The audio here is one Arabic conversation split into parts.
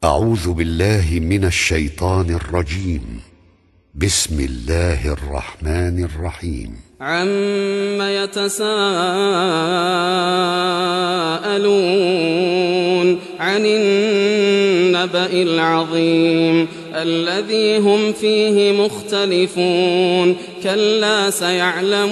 أعوذ بالله من الشيطان الرجيم. بسم الله الرحمن الرحيم. عم يتساءلون عن النبأ العظيم الذي هم فيه مختلفون كلا سيعلمون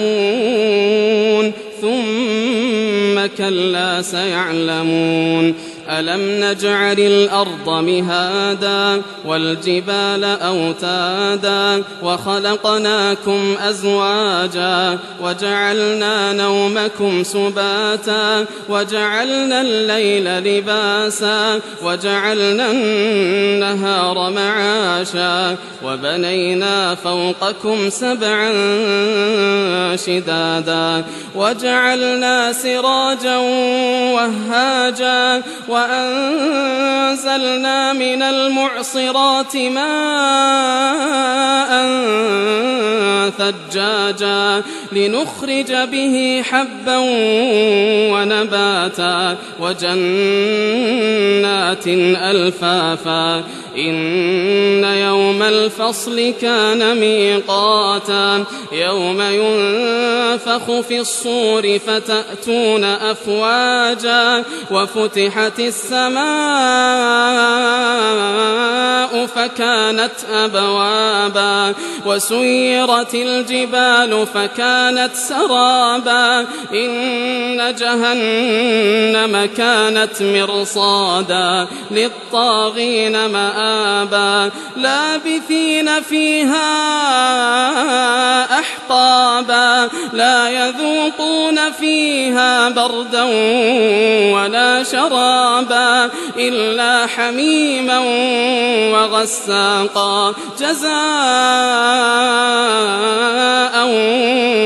ثم كلا سيعلمون ألم نجعل الأرض مهادا والجبال أوتادا وخلقناكم أزواجا وجعلنا نومكم سباتا وجعلنا الليل لباسا وجعلنا النهار معاشا وبنينا فوقكم سبعا شدادا وجعلنا سراجا وهاجا وأنزلنا من المعصرات ماء ثجاجا لنخرج به حبا ونباتا وجنات ألفافا إن يوم الفصل كان ميقاتا يوم ينفخ في الصور فتأتون أفواجا وفتحت السماء فكانت أبوابا وسيرت الجبال فكانت سرابا إن جهنم كانت مرصادا للطاغين مآبا لابثين فيها أحقابا لا يذوقون فيها بردا ولا شرابا إلا حميما وغساقا جزاء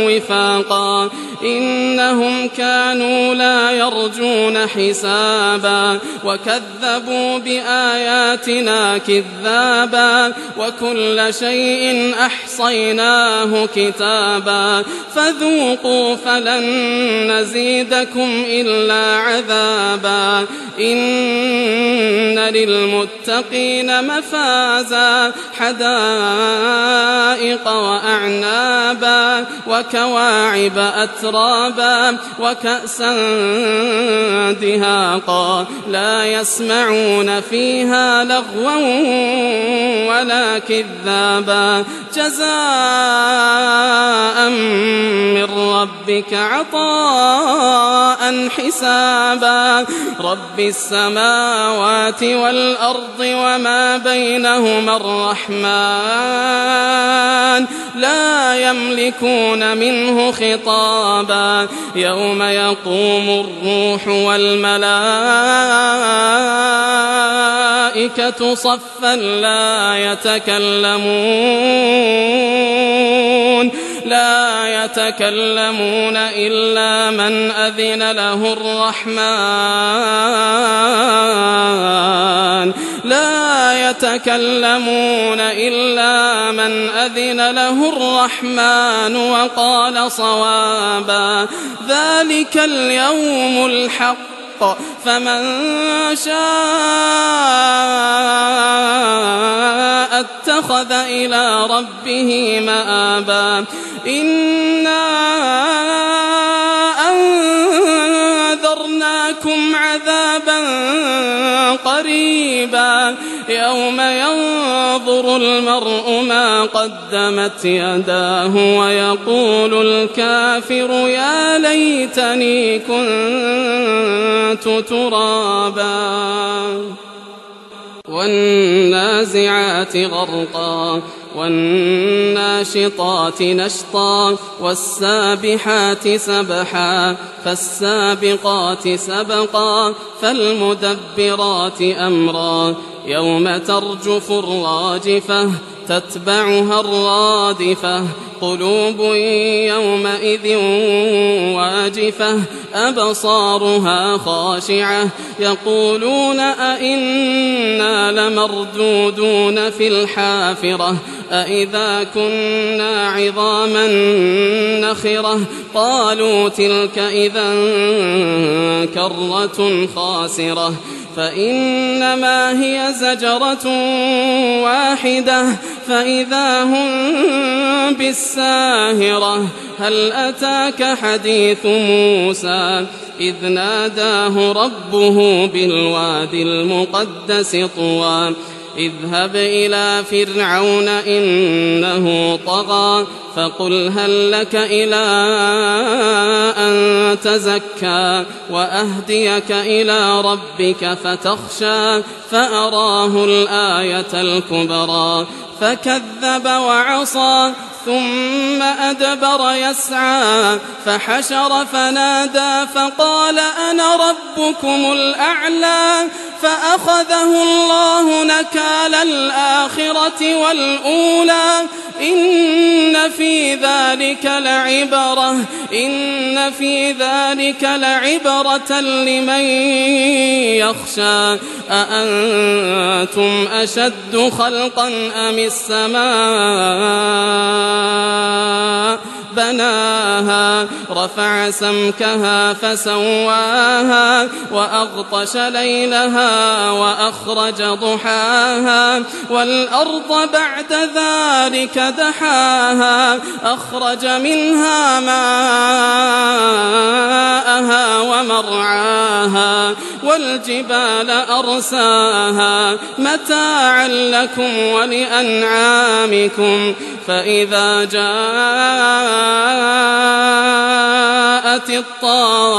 وفاقا إنهم كانوا لا يرجون حسابا وكذبوا بآياتنا كذابا وكل شيء أحصيناه كتابا فذوقوا فلن نزيدكم إلا عذابا إن للمتقين مفازا حدائق وأعنابا وكواعب أترابا وكأسا دهاقا لا يسمعون فيها لغوا ولا كذابا جزاء من ربك عطاء حسابا رب السماوات والأرض وما بينهما الرحمن لا يملكون منه خطابا يوم يقوم الروح والملائكة صفا لا يتكلمون إلا من أذن له الرحمن لا يتكلمون إلا من أذن له الرحمن وقال صوابا ذلك اليوم الحق فمن شاء اتخذ إلى ربه مآبا إنا أنذرناكم عذابا قريبا يوم ينظر المرء ما قدمت يداه ويقول الكافر يا ليتني كنت ترابا والنازعات غرقا والناشطات نشطا والسابحات سبحا فالسابقات سبقا فالمدبرات أمرا يوم ترجف الراجفة تتبعها الرادفة قلوب يومئذ واجفة أبصارها خاشعة يقولون أئنا لمردودون في الحافرة أإذا كنا عظاما نخرة قالوا تلك إذا كرة خاسرة فإنما هي زجرة واحدة فإذا هم بالساهرة هل أتاك حديث موسى إذ ناداه ربه بالوادي المقدس طوى اذهب إلى فرعون إنه طغى فقل هل لك إلى أن تزكى وأهديك إلى ربك فتخشى فأراه الآية الكبرى فكذب وعصى ثم أدبر يسعى فحشر فنادى فقال أنا ربكم الأعلى فأخذه الله نكال الآخرة والأولى إن في ذلك لعبرة لمن يخشى أأنتم أشد خلقا أم السماء بناها رفع سمكها فسواها وأغطش ليلها وأخرج ضحاها والأرض بعد ذلك دحاها أخرج منها ماءها ومرعاها والجبال أرساها متاعا لكم ولأنعامكم فإذا جاءت الطامة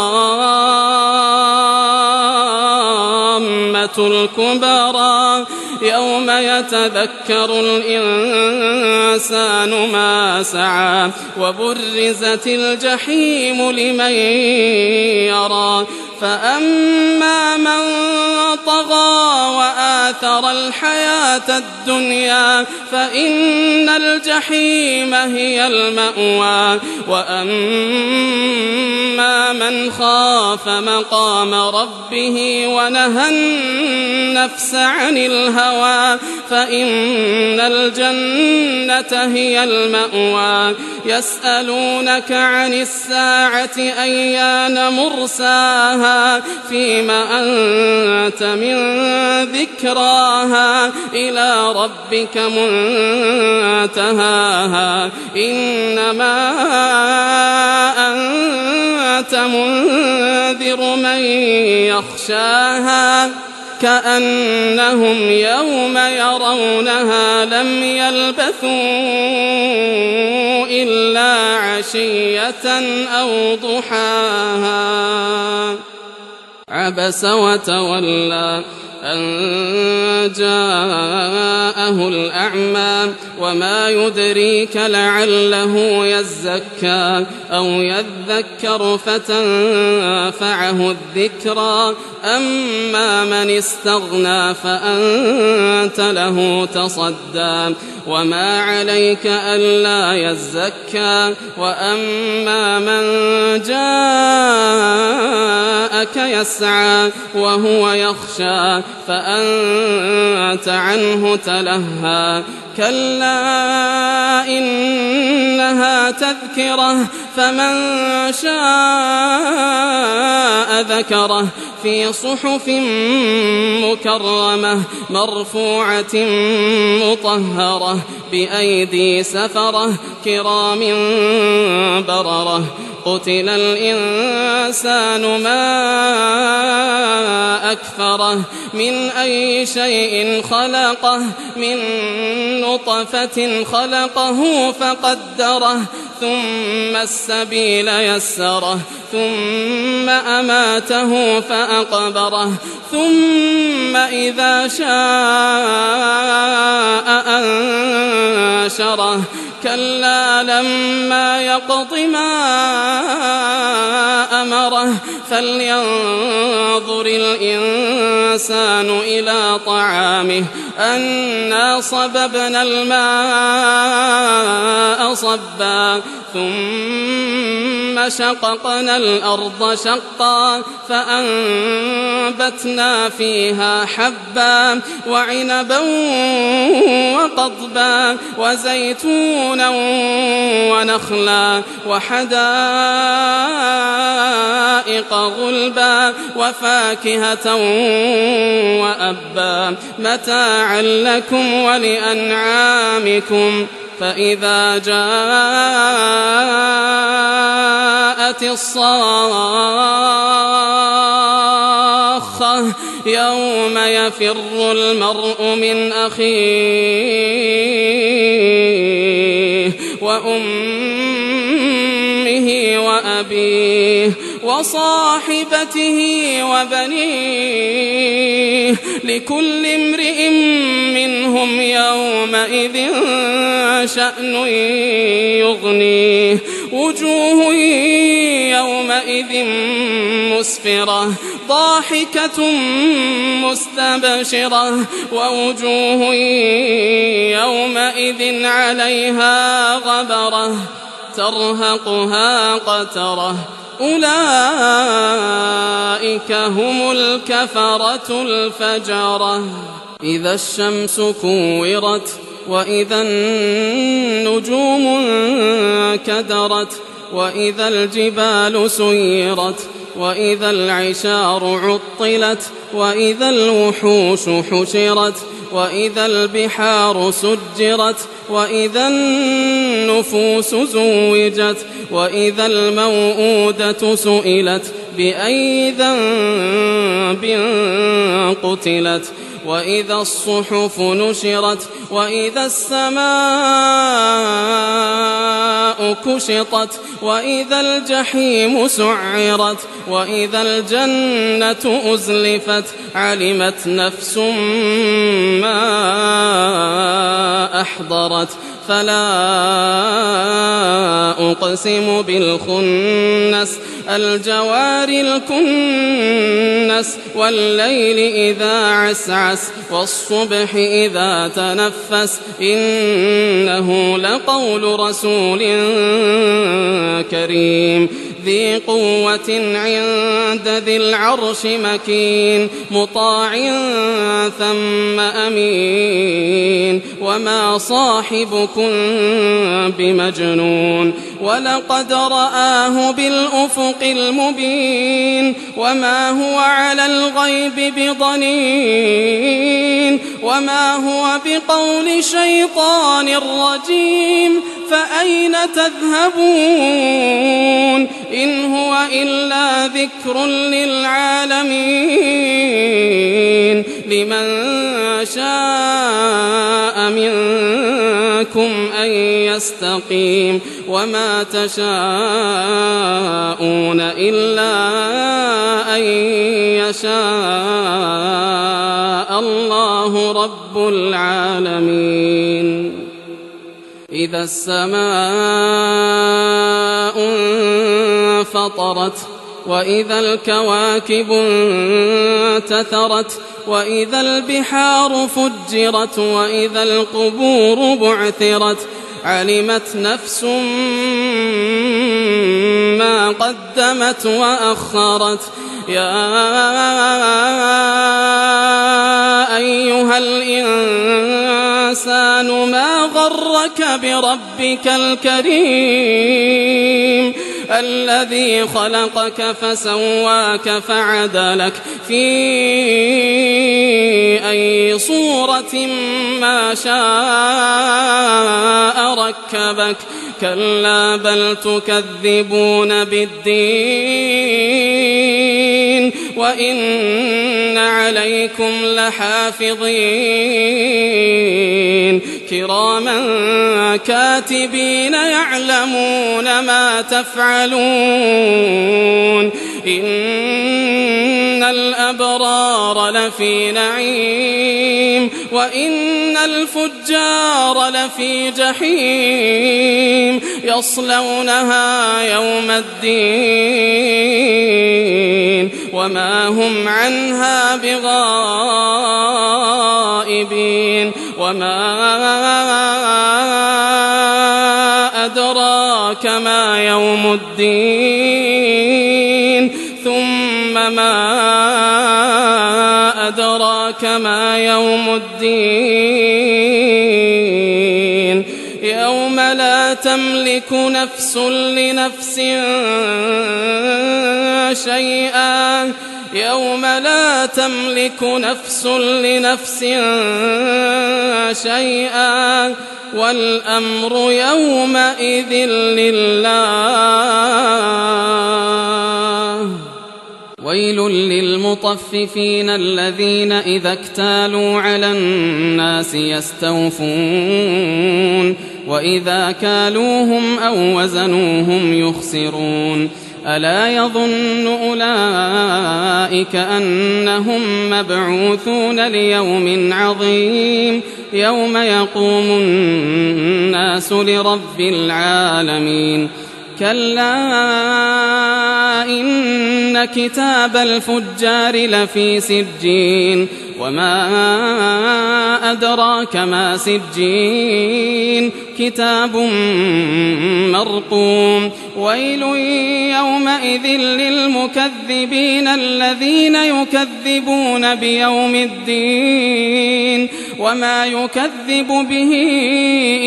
الكبرى يوم يتذكر الإنسان ما سعى وبرزت الجحيم لمن يرى فأما من طغى وآثر الحياة الدنيا فإن الجحيم هي المأوى وأما من خاف مقام ربه ونهى النفس عن الهوى فإن الجنة هي المأوى يسألونك عن الساعة أيان مرساها فيما أنت من ذكراها إلى ربك منتهاها إنما أنت منذر من يخشاها كأنهم يوم يرونها لم يلبثوا إلا عشية أو ضحاها عبس وتولى أن جاءه الأعمى وما يدريك لعله يزكى أو يذكر فتنفعه الذكرى أما من استغنى فأنت له تصدى وما عليك ألا يزكى وأما من جاءك يسعى وهو يخشى فأنت عنه تلهى كلا إنها تذكرة فمن شاء ذكره في صحف مكرمة مرفوعة مطهرة بأيدي سفرة كرام بررة قتل الإنسان ما أكفره من أي شيء خلقه من نطفة خلقه فقدره ثم السبيل يسره ثم أماته فأقبره ثم إذا شاء أنشره كلا لما يقض ما ثمرة فلينظر الإنسان إلى طعامه أنا صببنا الماء صبا ثم شققنا الأرض شقا فأنبتنا فيها حبا وعنبا وقضبا وزيتونا ونخلا وحدائق غلبا وفاكهة وأبا متاعا لكم ولأنعامكم فإذا جاءت الصاخة يوم يفر المرء من أخيه وأمه وأبيه وصاحبته وبنيه لكل امرئ منهم يومئذ شأن يغنيه وجوه يومئذ مسفرة ضاحكة مستبشرة ووجوه يومئذ عليها غبرة ترهقها قترة أولئك هم الكفرة الفجرة إذا الشمس كورت وإذا النجوم انكدرت وإذا الجبال سيرت وإذا العشار عطلت وإذا الوحوش حشرت وإذا البحار سجرت وإذا النفوس زوجت وإذا الموءودة سئلت بأي ذنب قتلت وإذا الصحف نشرت وإذا السماء كشطت وإذا الجحيم سعرت وإذا الجنة أزلفت علمت نفس ما أحضرت فلا أقسم بالخنس الجوار الكنس والليل إذا عسعس والصبح إذا تنفس إنه لقول رسول كريم ذي قوة عند ذي العرش مكين مطاع ثم أمين وما صاحبكم بمجنون ولقد رآه بالأفق المبين وما هو على الغيب بضنين وما هو بقول شيطان رجيم فأين تذهبون إن هو إلا ذكر للعالمين لمن شاء منكم أن يستقيم وما تشاءون إلا أن يشاء الله رب العالمين إذا السماء انفطرت وإذا الكواكب انتثرت وإذا البحار فجرت وإذا القبور بعثرت علمت نفس ما قدمت وأخرت يا أيها الإنسان ما غرك بربك الكريم الذي خلقك فسواك فعدلك في أي صورة ما شاء ركبك كلا بل تكذبون بالدين وإن عليكم لحافظين كراما كاتبين يعلمون ما تفعلون إن الأبرار لفي نعيم وإن الفجار لفي جحيم يصلونها يوم الدين وما هم عنها بغائبين وما أدراك ما يوم الدين ثم ما أدراك ما يوم الدين يوم لا تملك نفس لنفس شيئا يوم لا تملك نفس لنفس شيئا والأمر يومئذ لله. ويل للمطففين الذين إذا اكتالوا على الناس يستوفون وإذا كالوهم أو وزنوهم يخسرون. ألا يظن أولئك أنهم مبعوثون ليوم عظيم يوم يقوم الناس لرب العالمين. كلا إن كتاب الفجار لفي سجين وما أدراك ما سجين كتاب مرقوم. ويل يومئذ للمكذبين الذين يكذبون بيوم الدين وما يكذب به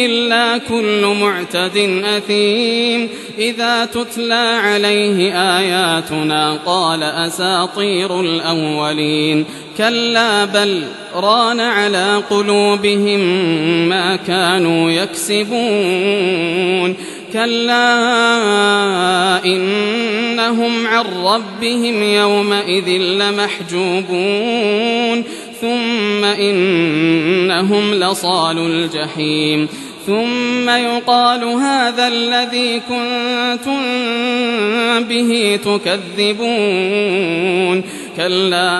إلا كل معتد أثيم. إذا تتلى عليه آياتنا قال أساطير الأولين كلا بل ران على قلوبهم ما كانوا يكسبون. كلا إنهم عن ربهم يومئذ لمحجوبون ثم إنهم لصال الجحيم. ثم يقال هذا الذي كنتم به تكذبون. كلا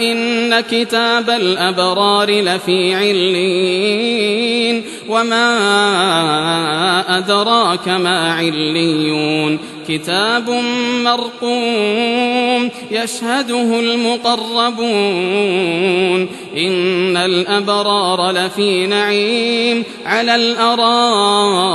إن كتاب الأبرار لفي عليين وما أدراك ما عليون كتاب مرقوم يشهده المقربون. إن الأبرار لفي نعيم على الأرائك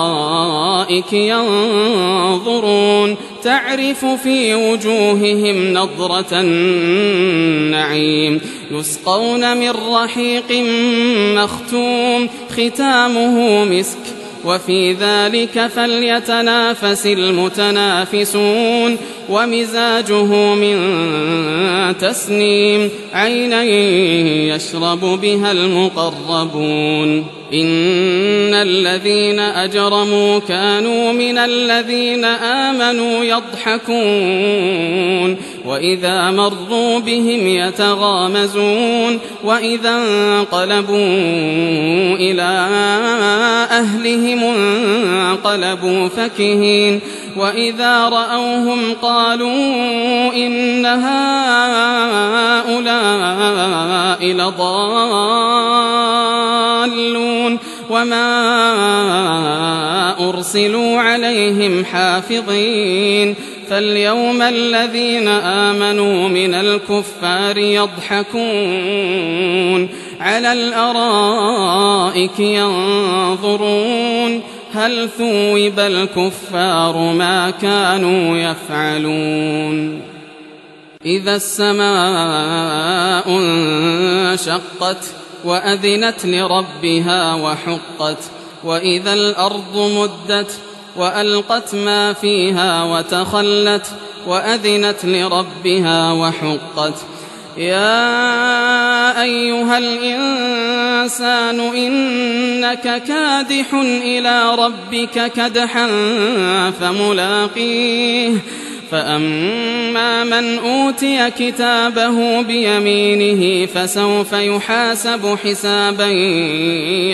ينظرون تعرف في وجوههم نضرة النعيم يسقون من رحيق مختوم ختامه مسك وفي ذلك فليتنافس المتنافسون. ومزاجه من تسنيم عينا يشرب بها المقربون. إن الذين أجرموا كانوا من الذين آمنوا يضحكون وإذا مروا بهم يتغامزون وإذا انقلبوا إلى أهلهم انقلبوا فكهين وإذا رأوهم قالوا إن هؤلاء لضالون وما أرسلوا عليهم حافظين. فاليوم الذين آمنوا من الكفار يضحكون على الأرائك ينظرون هل ثوب الكفار ما كانوا يفعلون. إذا السماء انشقت وأذنت لربها وحقت وإذا الأرض مدت وألقت ما فيها وتخلت وأذنت لربها وحقت. يا أيها الإنسان إنك كادح إلى ربك كدحا فملاقيه. فأما من أوتي كتابه بيمينه فسوف يحاسب حسابا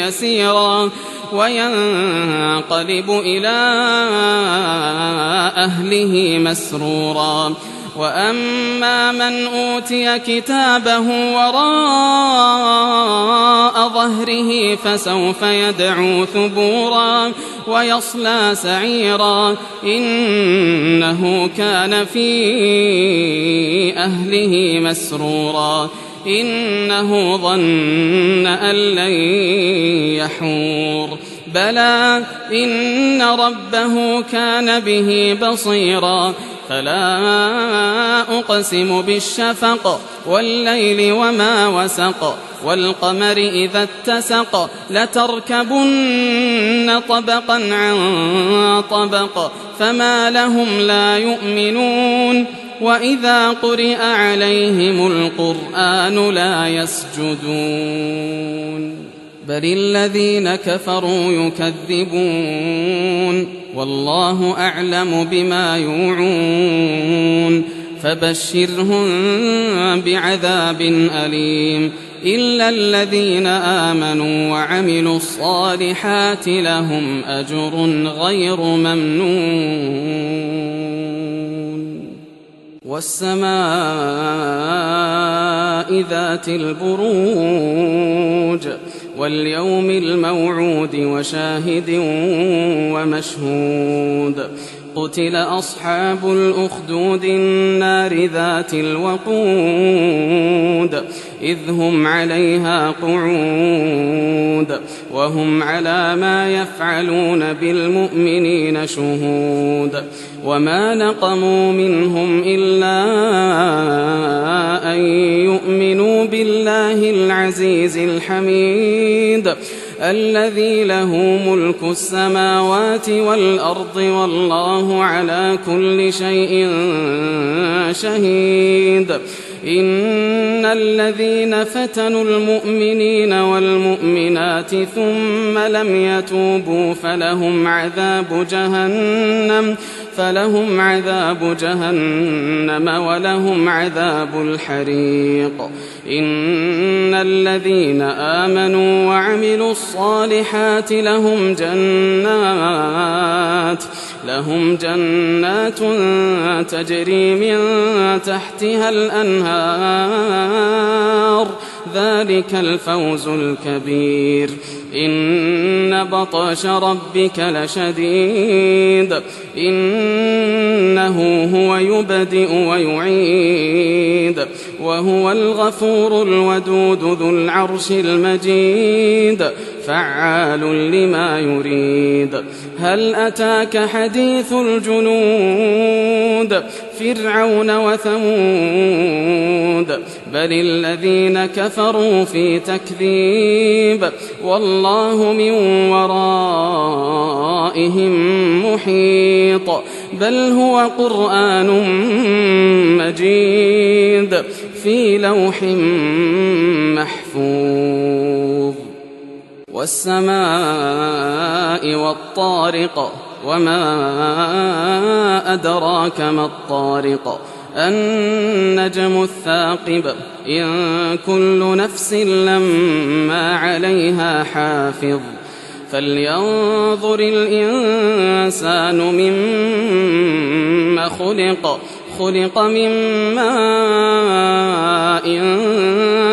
يسيرا وينقلب إلى أهله مسرورا. وأما من أوتي كتابه وراء ظهره فسوف يدعو ثبورا ويصلى سعيرا إنه كان في أهله مسرورا إنه ظن أن لن يحور بلى إن ربه كان به بصيرا فلا أقسم بالشفق والليل وما وسق والقمر إذا اتسق لتركبن طبقا عن طبق فما لهم لا يؤمنون وإذا قرئ عليهم القرآن لا يسجدون بل الذين كفروا يكذبون والله أعلم بما يوعون فبشرهم بعذاب أليم إلا الذين آمنوا وعملوا الصالحات لهم أجر غير ممنون والسماء ذات البروج واليوم الموعود وشاهد ومشهود قتل أصحاب الأخدود النار ذات الوقود إذ هم عليها قعود وهم على ما يفعلون بالمؤمنين شهود وما نقموا منهم إلا أن يؤمنوا بالله العزيز الحميد الذي له ملك السماوات والأرض والله على كل شيء شهيد إن الذين فتنوا المؤمنين والمؤمنات ثم لم يتوبوا فلهم عذاب جهنم ولهم عذاب الحريق إن الذين آمنوا وعملوا الصالحات لهم جنات تجري من تحتها الأنهار ذلك الفوز الكبير إن بطش ربك لشديد إنه هو يبدئ ويعيد وهو الغفور الودود ذو العرش المجيد فعال لما يريد هل أتاك حديث الجنود فرعون وثمود بل الذين كفروا في تكذيب والله من ورائهم محيط بل هو قرآن مجيد في لوح محفوظ والسماء والطارق وما أدراك ما الطارق النجم الثاقب إن كل نفس لما عليها حافظ فلينظر الإنسان مما خلق من ماء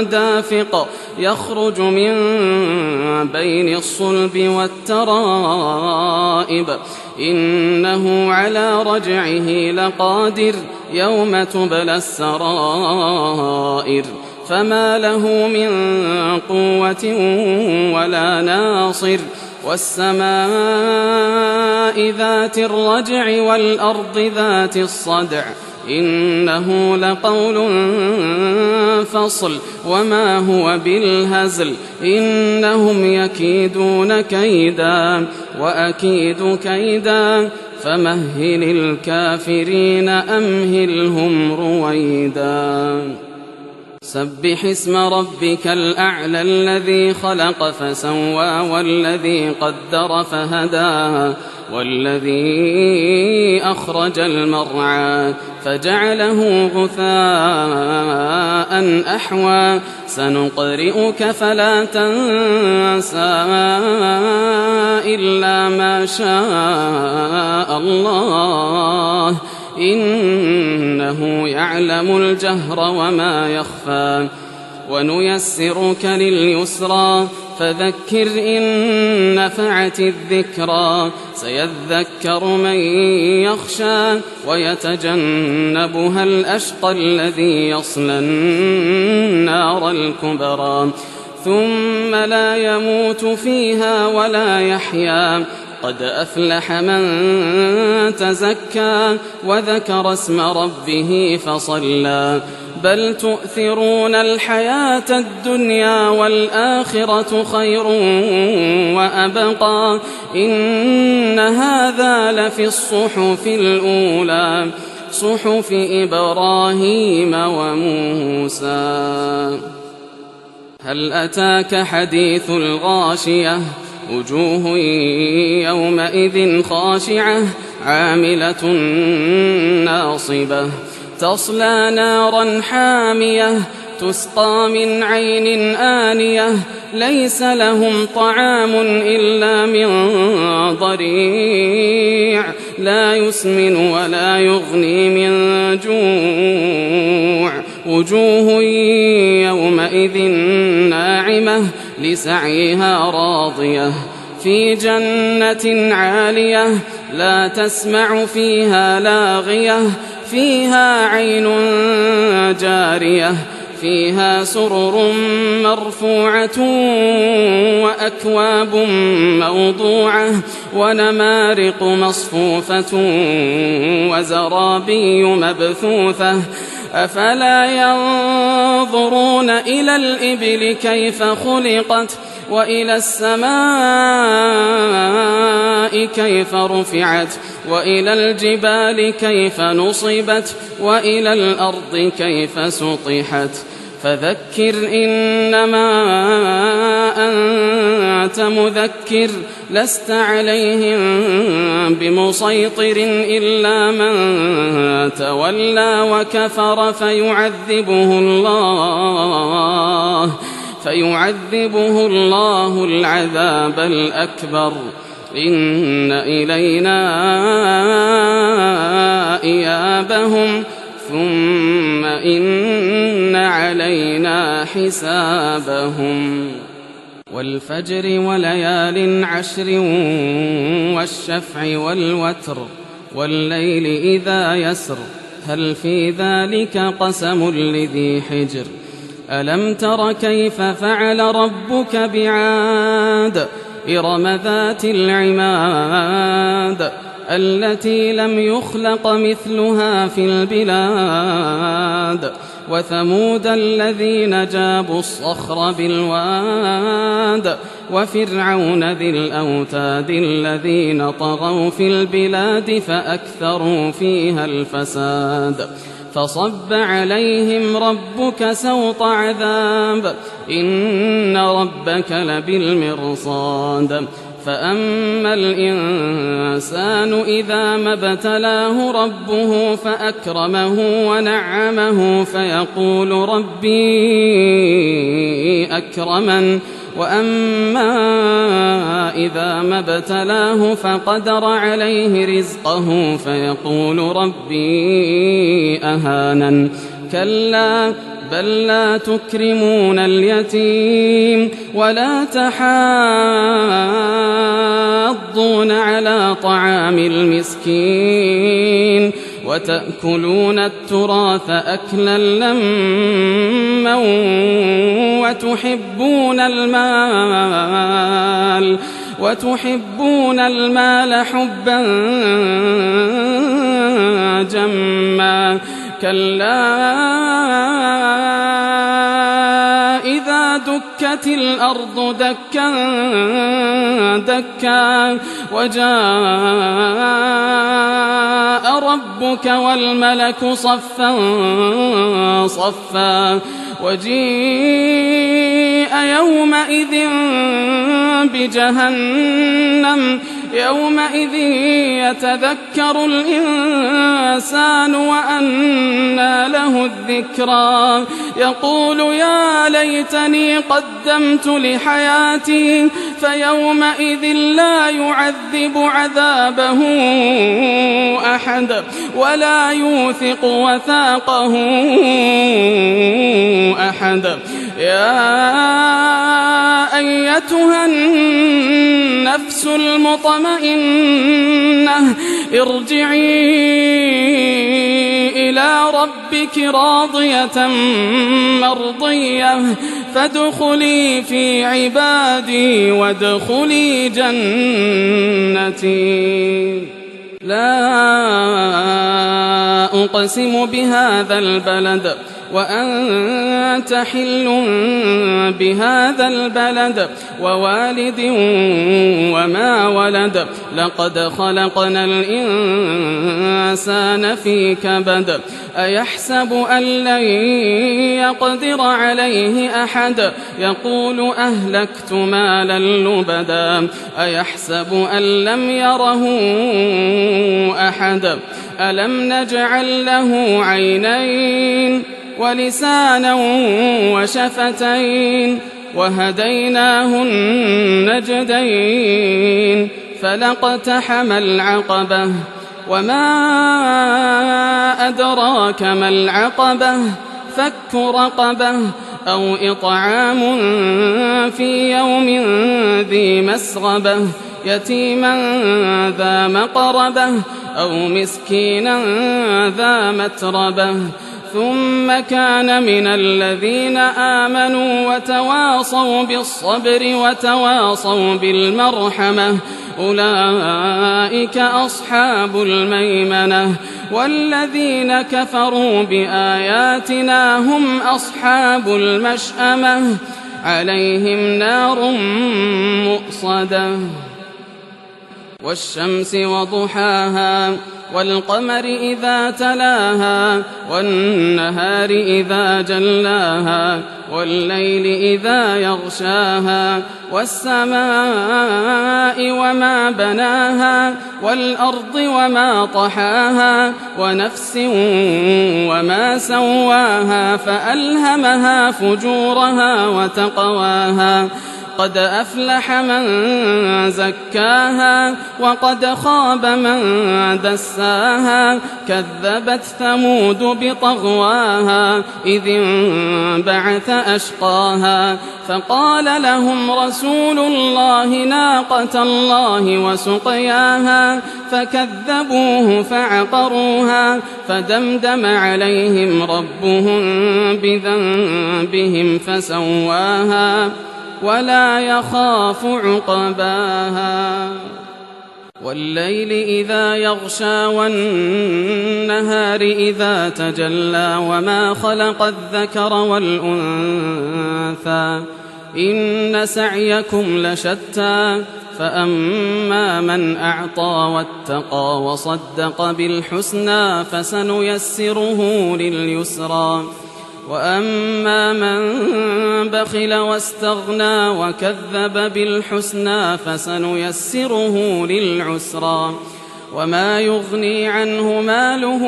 دافق يخرج من بين الصلب والترائب إنه على رجعه لقادر يوم تبلى السرائر فما له من قوة ولا ناصر والسماء ذات الرجع والأرض ذات الصدع إنه لقول فصل وما هو بالهزل إنهم يكيدون كيدا وأكيد كيدا فمهل الكافرين أمهلهم رويدا سبح اسم ربك الأعلى الذي خلق فسوى والذي قدر فهدى والذي أخرج المرعى فجعله غثاء أحوى سنقرئك فلا تنسى إلا ما شاء الله إنه يعلم الجهر وما يخفى ونيسرك لليسرى فذكر إن نفعت الذكرى سيذكر من يخشى ويتجنبها الأشقى الذي يصلى النار الكبرى ثم لا يموت فيها ولا يحيا قد أفلح من تزكى وذكر اسم ربه فصلى بل تؤثرون الحياة الدنيا والآخرة خير وأبقى إن هذا لفي الصحف الأولى صحف إبراهيم وموسى. هل أتاك حديث الغاشية وجوه يومئذ خاشعة عاملة ناصبة تصلى نارا حامية تسقى من عين آنية ليس لهم طعام إلا من ضريع لا يسمن ولا يغني من جوع وجوه يومئذ ناعمة لسعيها راضية في جنة عالية لا تسمع فيها لاغية فيها عين جارية فيها سرر مرفوعة وأكواب موضوعة ونمارق مصفوفة وزرابي مبثوثة أفلا ينظرون إلى الإبل كيف خلقت وإلى السماء كيف رفعت وإلى الجبال كيف نصبت وإلى الأرض كيف سطحت فذكر إنما أنت مذكر لست عليهم بمسيطر إلا من تولى وكفر فيعذبه الله العذاب الأكبر إن إلينا إيابهم ثم إن علينا حسابهم والفجر وليال عشر والشفع والوتر والليل إذا يسر هل في ذلك قسم لذي حجر ألم تر كيف فعل ربك بعاد إرم ذات العماد التي لم يخلق مثلها في البلاد وثمود الذين جابوا الصخر بالواد وفرعون ذي الأوتاد الذين طغوا في البلاد فأكثروا فيها الفساد فصب عليهم ربك سوط عذاب إن ربك لبالمرصاد فأما الإنسان إذا ما ابتلاه ربه فأكرمه ونعمه فيقول ربي أكرمن وأما إذا ما ابتلاه فقدر عليه رزقه فيقول ربي أهانن كلا بل لا تكرمون اليتيم ولا تحاضون على طعام المسكين وتأكلون التراث أكلا لما وتحبون المال حبا جما كلا إذا دكت الأرض دكا دكا وجاء ربك والملك صفا صفا وجيء يومئذ بجهنم يومئذ يتذكر الإنسان وأنى له الذكرى يقول يا ليتني قدمت لحياتي فيومئذ لا يعذب عذابه أحد ولا يوثق وثاقه أحد يا أيتها النفس المطمئنة ارجعي إلى ربك راضية مرضية فادخلي في عبادي وادخلي جنتي. لا أقسم بهذا البلد وأنت حل بهذا البلد ووالد وما ولد لقد خلقنا الإنسان في كبد أيحسب أن لن يقدر عليه أحد يقول أهلكت مالا لبدا أيحسب أن لم يره أحد ألم نجعل له عينين ولسانا وشفتين وهديناه النجدين فلاقتحم العقبة وما أدراك ما العقبة فك رقبة أو إطعام في يوم ذي مسغبة يتيما ذا مقربة أو مسكينا ذا متربة ثم كان من الذين آمنوا وتواصوا بالصبر وتواصوا بالمرحمة أولئك أصحاب الميمنة والذين كفروا بآياتنا هم أصحاب المشأمة عليهم نار مؤصدة والشمس وضحاها والقمر إذا تلاها والنهار إذا جلاها والليل إذا يغشاها والسماء وما بناها والأرض وما طحاها ونفس وما سواها فألهمها فجورها وتقواها قد أفلح من زكاها وقد خاب من دساها كذبت ثمود بطغواها إذ انبعث أشقاها فقال لهم رسول الله ناقة الله وسقياها فكذبوه فعقروها فدمدم عليهم ربهم بذنبهم فسواها ولا يخاف عقباها والليل إذا يغشى والنهار إذا تجلى وما خلق الذكر والأنثى إن سعيكم لشتى فأما من أعطى واتقى وصدق بالحسنى فسنيسره لليسرى وأما من بخل واستغنى وكذب بالحسنى فسنيسره للعسرى وما يغني عنه ماله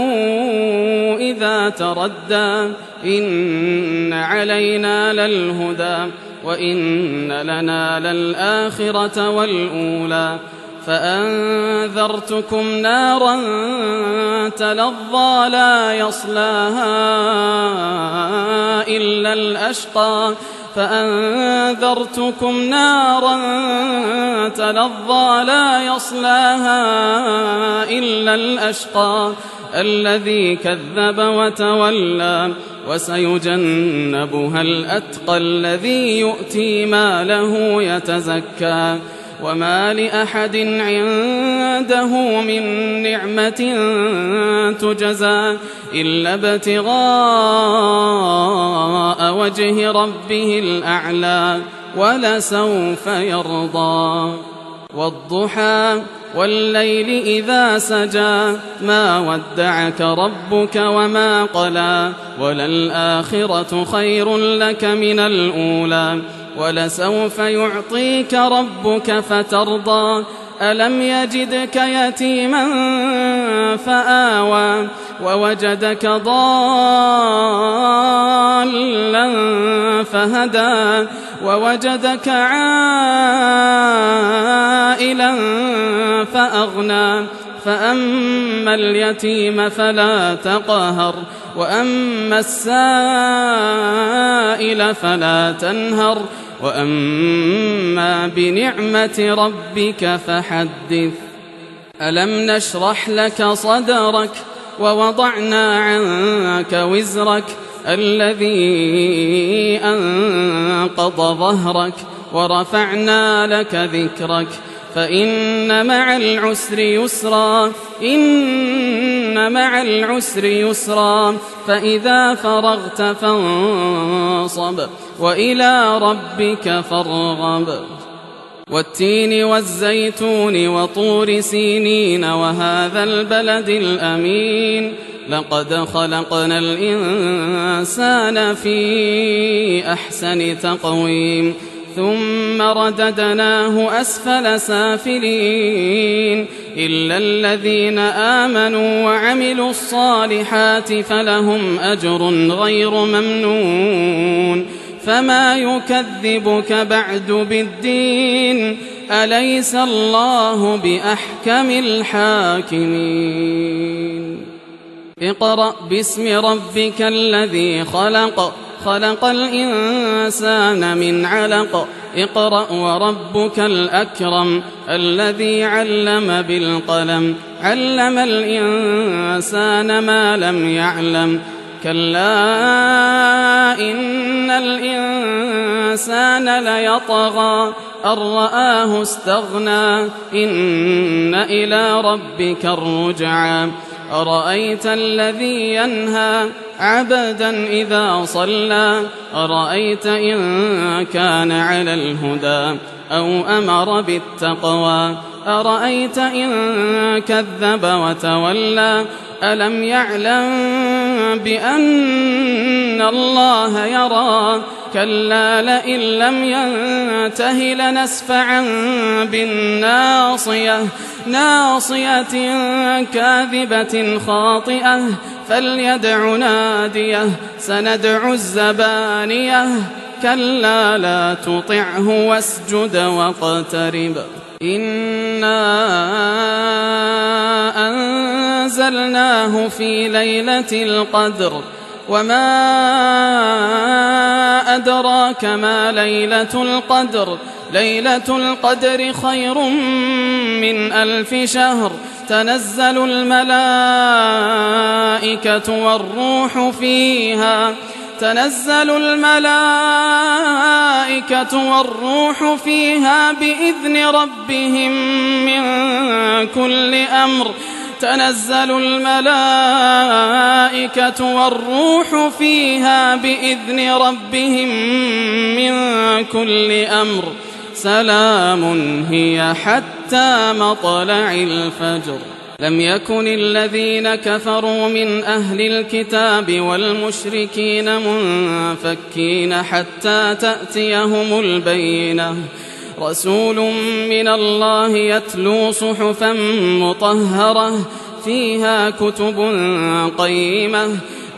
إذا تردى إن علينا للهدى وإن لنا للآخرة والأولى فأنذرتكم نارا تلظى لا يصلاها إلا الأشقى فأنذرتكم نارا تلظى لا يصلاها إلا الأشقى الذي كذب وتولى وسيجنبها الأتقى الذي يؤتي ماله يتزكى وما لأحد عنده من نعمة تجزى إلا ابتغاء وجه ربه الأعلى ولسوف يرضى والضحى والليل إذا سجى ما ودعك ربك وما قلى وللآخرة خير لك من الأولى ولسوف يعطيك ربك فترضى ألم يجدك يتيما فآوى ووجدك ضالا فهدى ووجدك عائلا فأغنى فأما اليتيم فلا تقهر وأما السائل فلا تنهر وأما بنعمة ربك فحدث. ألم نشرح لك صدرك ووضعنا عنك وزرك الذي أنقض ظهرك ورفعنا لك ذكرك فإن مع العسر يسرا إن مع العسر يسرا فإذا فرغت فانصب وإلى ربك فارغب. والتين والزيتون وطور سينين وهذا البلد الأمين لقد خلقنا الإنسان في أحسن تقويم ثم رددناه أسفل سافلين إلا الذين آمنوا وعملوا الصالحات فلهم أجر غير ممنون. فما يكذبك بعد بالدين أليس الله بأحكم الحاكمين. اقرأ باسم ربك الذي خلق خلق الإنسان من علق اقرأ وربك الأكرم الذي علم بالقلم علم الإنسان ما لم يعلم كلا إن الإنسان ليطغى أن رآه استغنى إن إلى ربك الرجعى أرأيت الذي ينهى عبدا إذا صلى أرأيت إن كان على الهدى أو أمر بالتقوى أرأيت إن كذب وتولى ألم يعلم بأن الله يرى كلا لئن لم ينته لنسفعا بالناصية ناصية كاذبة خاطئة فليدع ناديه سندع الزبانية كلا لا تطعه واسجد واقترب. إنا أنزلناه في ليلة القدر وما أدراك ما ليلة القدر ليلة القدر خير من 1000 شهر تنزل الملائكة والروح فيها بإذن ربهم من كل أمر تنزل الملائكة والروح فيها بإذن ربهم من كل أمر سلام هي حتى مطلع الفجر. لم يكن الذين كفروا من أهل الكتاب والمشركين منفكين حتى تأتيهم البينة رسول من الله يتلو صحفا مطهرة فيها كتب قيمة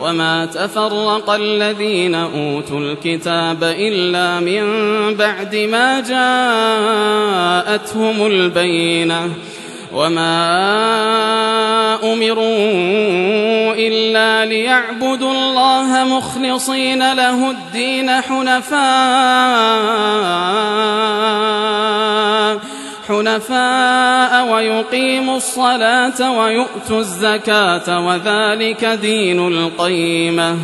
وما تفرق الذين أوتوا الكتاب إلا من بعد ما جاءتهم البينة وما أمروا إلا ليعبدوا الله مخلصين له الدين حنفاء ويقيموا الصلاة ويؤتوا الزكاة وذلك دين القيمة.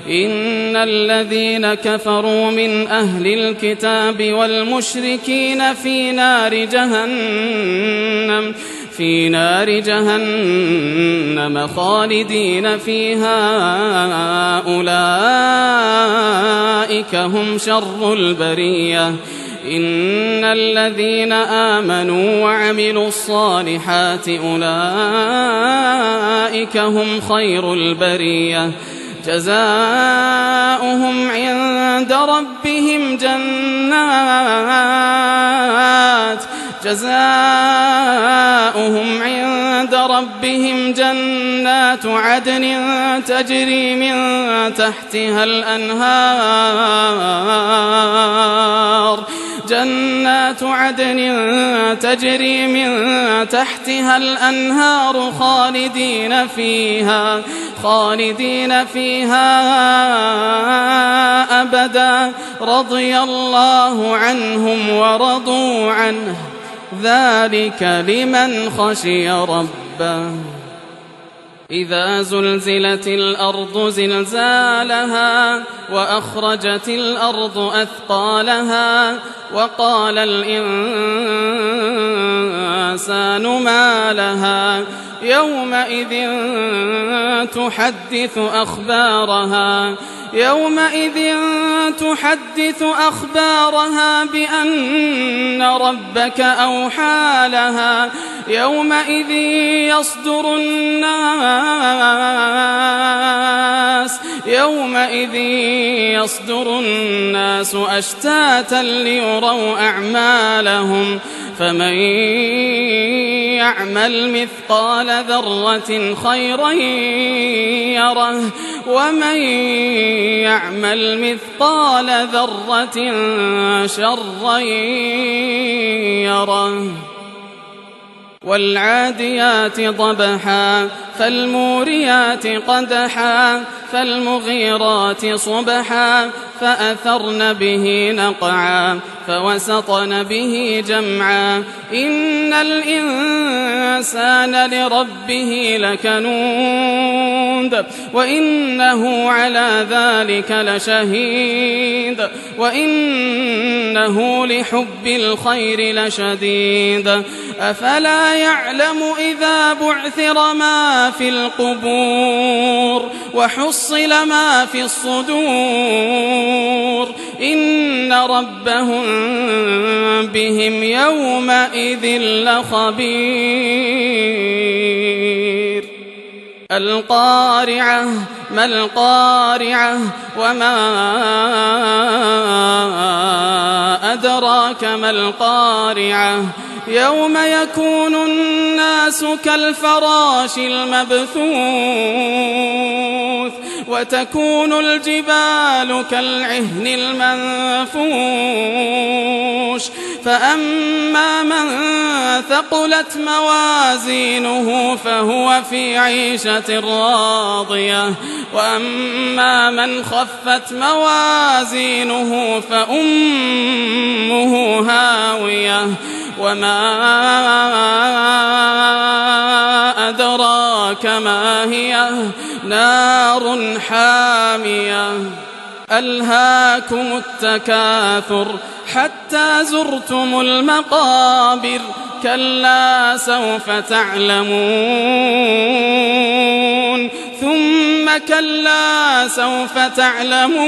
إن الذين كفروا من أهل الكتاب والمشركين في نار جهنم خالدين فيها أولئك هم شر البرية. إن الذين آمنوا وعملوا الصالحات أولئك هم خير البرية جزاؤهم عند ربهم جنات عدن تجري من تحتها الأنهار جنات عدن تجري من تحتها الأنهار خالدين فيها أبدا رضي الله عنهم ورضوا عنه ذلك لمن خشي ربه. إذا زلزلت الأرض زلزالها وأخرجت الأرض أثقالها وقال الإنسان ما لها يومئذ تحدث أخبارها بأن ربك أوحى لها يومئذ يصدر الناس أشتاتا ليروا أعمالهم فمن يعمل مثقال ذرة خيرا يره ومن يعمل مثقال ذرة شرا يره. والعاديات ضبحا فالموريات قدحا فالمغيرات صبحا فأثرن به نقعا فوسطن به جمعا إن الإنسان لربه لكنود وإنه على ذلك لشهيد وإنه لحب الخير لشديد أفلا يعلم إذا بعثر ما في القبور وحصل ما في الصدور إن ربهم بهم يومئذ لخبير. القارعة ما القارعة وما أدراك ما القارعة يوم يكون الناس كالفراش المبثوث وتكون الجبال كالعهن المنفوش فأما من ثقلت موازينه فهو في عيشة راضية وأما من خفت موازينه فأمه هاوية وما أدراك ما هي نار حامية. ألهاكم التكاثر حتى زرتم المقابر كلا سوف تعلمون ثم كلا سوف تعلمون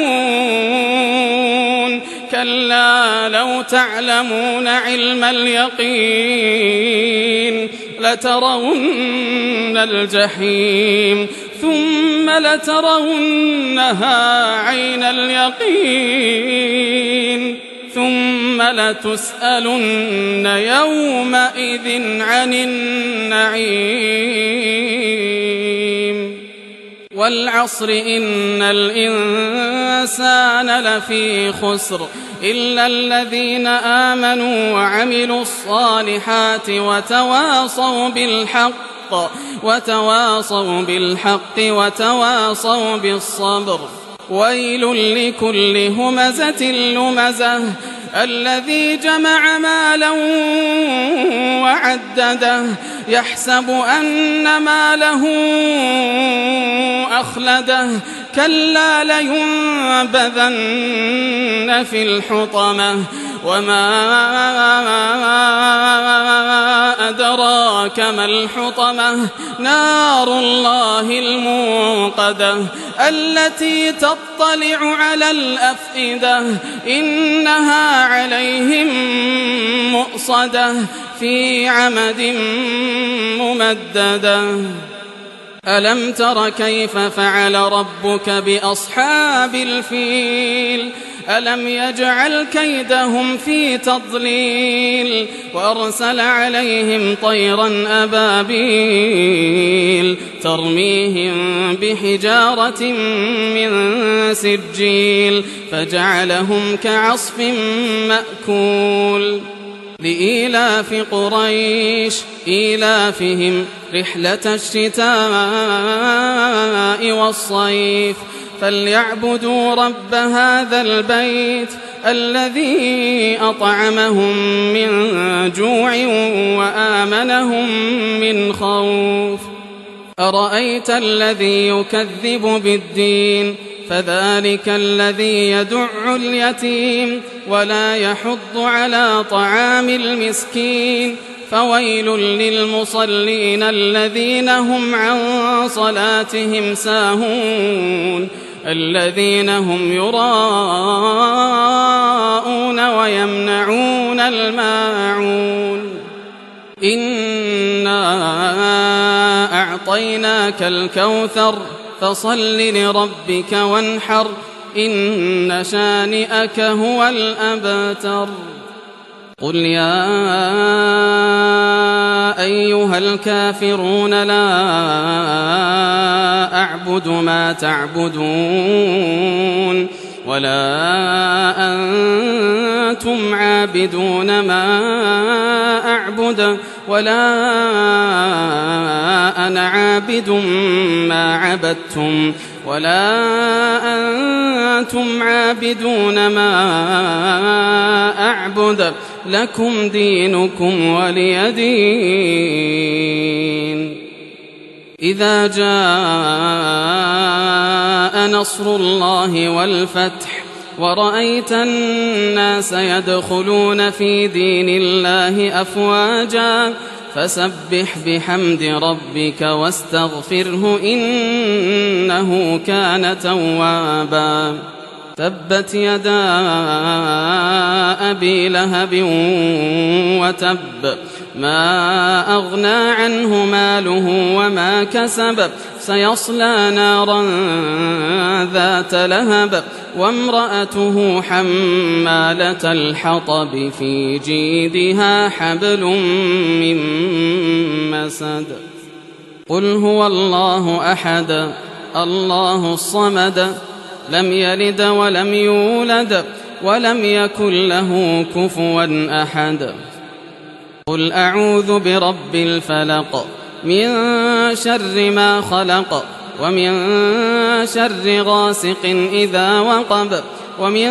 كلا لو تعلمون علم اليقين لترون الجحيم ثم لترونها عين اليقين ثم لتسألن يومئذ عن النعيم. والعصر إن الإنسان لفي خسر إلا الذين آمنوا وعملوا الصالحات وتواصوا بالحق وتواصوا بالصبر. ويل لكل همزة لمزة الذي جمع مالا وعدده يحسب أن ماله أخلده كلا لينبذن في الحطمة وما أدراك ما الحطمة نار الله الموقدة التي تطلع على الأفئدة إنها عليهم مؤصدة في عمد ممددة. ألم تر كيف فعل ربك بأصحاب الفيل ألم يجعل كيدهم في تضليل وأرسل عليهم طيرا أبابيل ترميهم بحجارة من سجيل فجعلهم كعصف مأكول لإيلاف قريش إيلافهم رحلة الشتاء والصيف فليعبدوا رب هذا البيت الذي أطعمهم من جوع وآمنهم من خوف أرأيت الذي يكذب بالدين فذلك الذي يدع اليتيم ولا يحض على طعام المسكين فويل للمصلين الذين هم عن صلاتهم ساهون الذين هم يراءون ويمنعون الماعون إنا أعطيناك الكوثر فصل لربك وانحر إن شانئك هو الأبتر قل يا أيها الكافرون لا أعبد ما تعبدون ولا أنتم عابدون ما أعبد ولا أنا عابد ما عبدتم ولا أنتم عابدون ما أعبد لكم دينكم ولي دين إذا جاء نصر الله والفتح ورأيت الناس يدخلون في دين الله أفواجا فسبح بحمد ربك واستغفره إنه كان توابا تبت يدا أبي لهب وتب ما أغنى عنه ماله وما كسب سيصلى نارا ذات لهب وامرأته حمالة الحطب في جيدها حبل من مسد قل هو الله أحد الله الصمد لم يلد ولم يولد ولم يكن له كفوا أحد قل أعوذ برب الفلق من شر ما خلق ومن شر غاسق إذا وقب ومن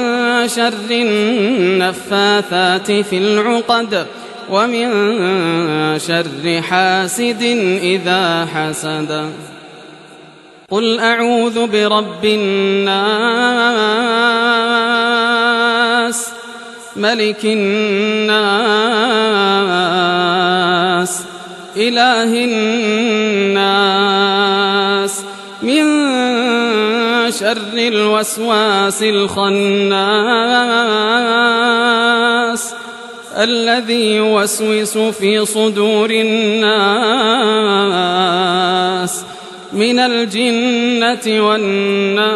شر النفاثات في العقد ومن شر حاسد إذا حسد قل أعوذ برب الناس ملك الناس إله الناس من شر الوسواس الخناس الذي يوسوس في صدور الناس من الجنة والناس